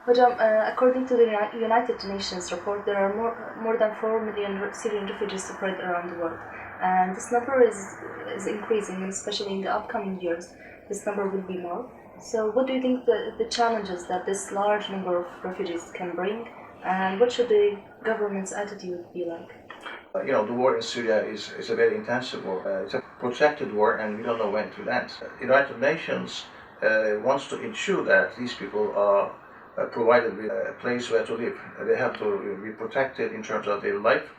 Hocam, according to the United Nations report, there are more than 4 million Syrian refugees spread around the world, and this number is increasing, and especially in the upcoming years, this number will be more. So, what do you think the challenges that this large number of refugees can bring, and what should the government's attitude be like? The war in Syria is a very intensive war. It's a protracted war, and we don't know when it will end. The United Nations wants to ensure that these people are provided with a place where to live. They have to be protected in terms of their life,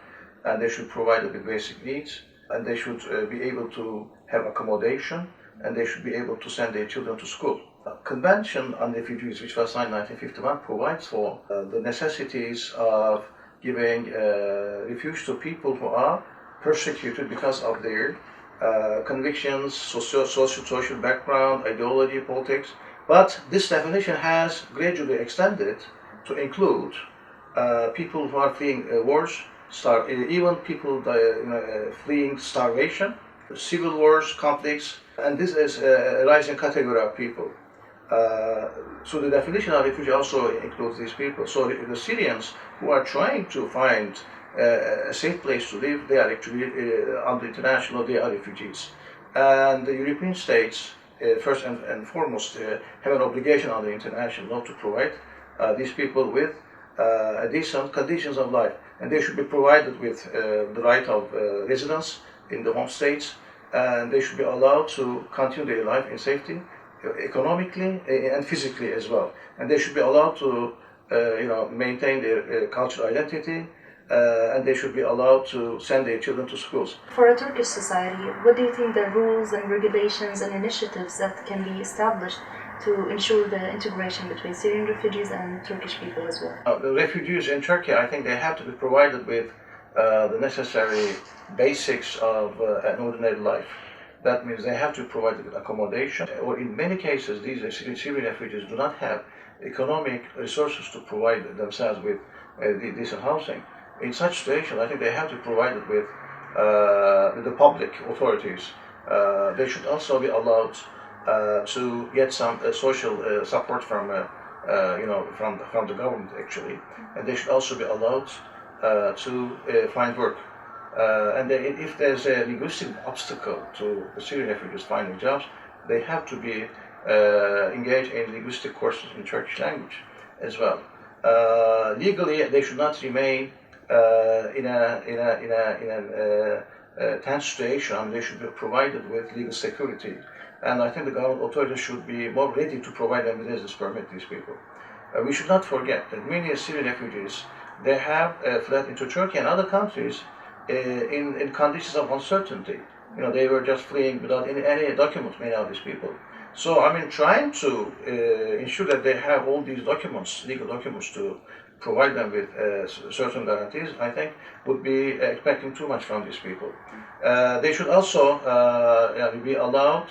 and they should be provided with basic needs, and they should be able to have accommodation, and they should be able to send their children to school. The Convention on Refugees, which was signed in 1951, provides for the necessities of giving refuge to people who are persecuted because of their convictions, social background, ideology, politics. But this definition has gradually extended to include people who are fleeing wars, even people fleeing starvation, civil wars, conflicts, and this is a rising category of people. So the definition of refugee also includes these people. So the Syrians who are trying to find a safe place to live, they are actually under international, they are refugees. And the European states, first and foremost, have an obligation under international law to provide these people with decent conditions of life. And they should be provided with the right of residence in the home states, and they should be allowed to continue their life in safety, economically and physically as well. And they should be allowed to maintain their cultural identity, and they should be allowed to send their children to schools. For a Turkish society, what do you think the rules and regulations and initiatives that can be established to ensure the integration between Syrian refugees and Turkish people as well? The refugees in Turkey, I think they have to be provided with the necessary basics of an ordinary life. That means they have to be provided with accommodation, or in many cases, these Syrian refugees do not have economic resources to provide themselves with decent housing. In such situations, I think they have to be provided with the public authorities. They should also be allowed to get some social support from the government actually, and they should also be allowed to find work. And if there's a linguistic obstacle to the Syrian refugees finding jobs, they have to be engaged in linguistic courses in Turkish language as well. Legally, they should not remain in a tense situation. I mean, they should be provided with legal security. And I think the government authorities should be more ready to provide them with residence permit, these people. We should not forget that many Syrian refugees, they have fled into Turkey and other countries in conditions of uncertainty. They were just fleeing without any documents, many of these people. So, I mean, trying to ensure that they have all these documents, legal documents, to provide them with certain guarantees, I think would be expecting too much from these people. They should also be allowed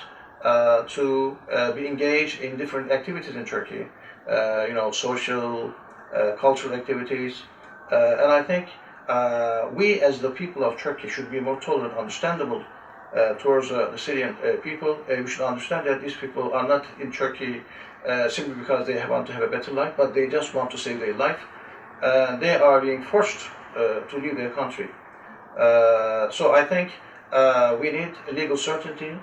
to be engaged in different activities in Turkey, social, cultural activities, and I think we as the people of Turkey should be more tolerant, understandable towards the Syrian people. We should understand that these people are not in Turkey simply because they want to have a better life, but they just want to save their life. They are being forced to leave their country. So I think we need legal certainty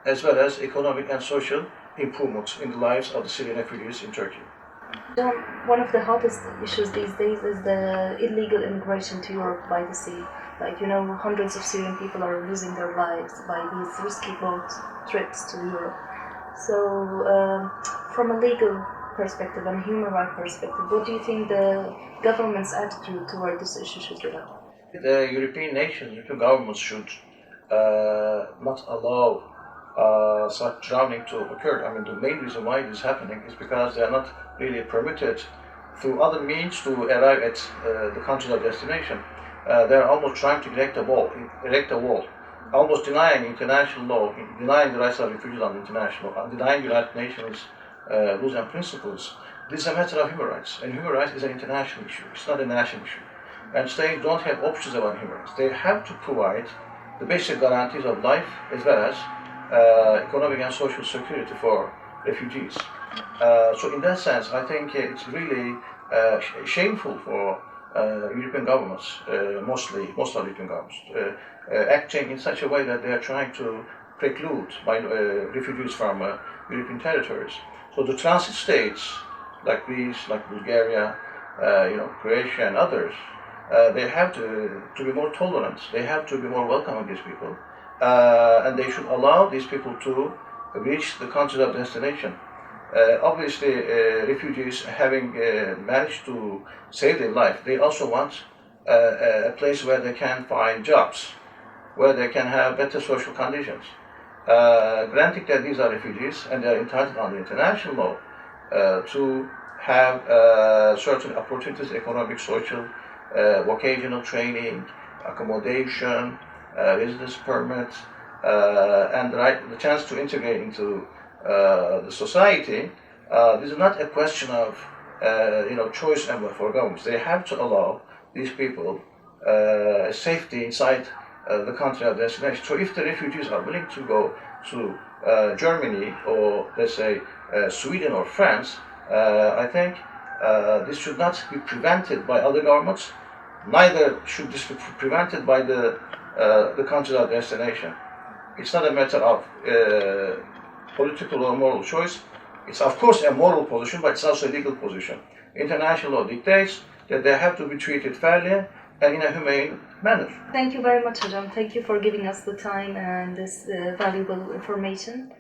as well as economic and social improvements in the lives of the Syrian refugees in Turkey. One of the hottest issues these days is the illegal immigration to Europe by the sea. Hundreds of Syrian people are losing their lives by these risky boat trips to Europe. So, from a legal perspective and a human rights perspective, what do you think the government's attitude toward this issue should be like? The European nations, European governments should not allow such drowning to occur. I mean, the main reason why this is happening is because they are not really permitted through other means to arrive at the countries of destination. They are almost trying to erect a wall, almost denying international law, denying the rights of refugees under international law, denying United Nations rules and principles. This is a matter of human rights, and human rights is an international issue. It's not a national issue. And states don't have options about human rights. They have to provide the basic guarantees of life as well as economic and social security for refugees. So in that sense, I think it's really shameful for European governments, most of European governments, acting in such a way that they are trying to preclude refugees from European territories. So the transit states, like Greece, like Bulgaria, Croatia and others, they have to be more tolerant. They have to be more welcoming these people, and they should allow these people to reach the countries of destination. Obviously, refugees having managed to save their life, they also want a place where they can find jobs, where they can have better social conditions. Granting that these are refugees and they are entitled under international law to have certain opportunities, economic, social, vocational training, accommodation, residence permit, and the chance to integrate into the society. This is not a question of choice for governments. They have to allow these people safety inside the country of destination. So if the refugees are willing to go to Germany or let's say Sweden or France, I think this should not be prevented by other governments. Neither should this be prevented by the countries of destination. It's not a matter of political or moral choice. It's of course a moral position, but it's also a legal position. International law dictates that they have to be treated fairly and in a humane manner. Thank you very much, Hocam. Thank you for giving us the time and this valuable information.